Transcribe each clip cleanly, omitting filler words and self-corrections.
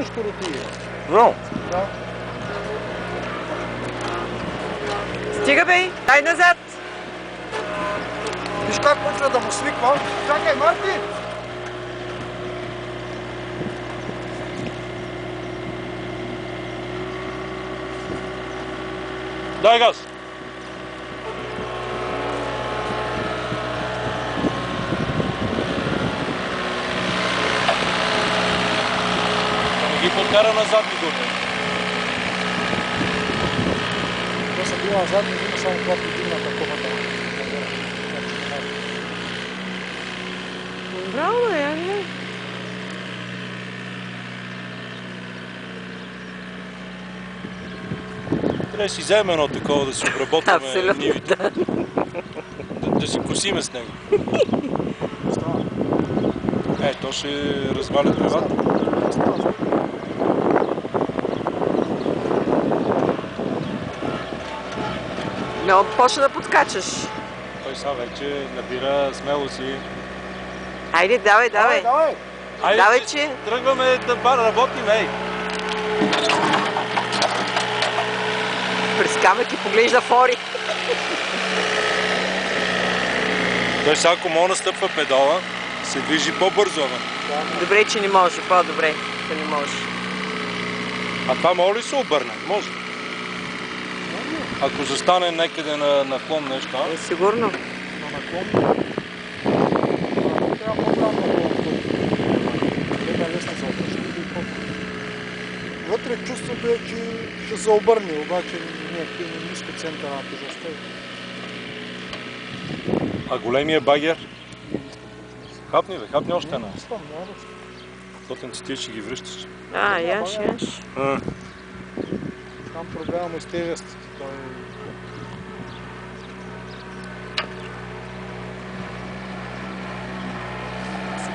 скоро ти е. Браво. Да. Стига бе, дай назад. Виж как почва да му свиква. Чакай, Марти! Дай газ. Да не ги подкара назад и горе. Това са била назад, не има само когато дигна таковата. Браво, я не. Трябва да си вземем едно такова, да си обработваме Абсолютно, нивите. да. Да си косиме с него. То ще разваля тревата. Но почна да подскачаш. Той сега вече набира смелост и... Айде, давай, давай. Давай! Айде, Давай, че... тръгваме да работим, ей! През камък и поглежда фори. Той сега, ако мога настъпва педала, се движи по-бързо, ама. Добре, че не може, по-добре, че не може. А това може ли се обърне? Може. Ако застане някъде на наклон нещо, а? Сигурно. На наклон. Трябва по-рано да лесна за отвършите и по-рано. Вътре чувството е, че ще се обърне, обаче не ниска центъра на тежестта. А големия багер? Хапни, бе, хапни още една. Искам, няма да. Потен ти ще ги връщаш. Яш. Там проблема с тежестите.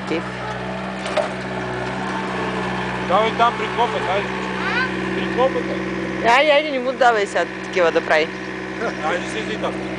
Кеф. Давай там при копът, хайде. При копът, Айде, не му давай сега такива да прави. Айде, слизай там.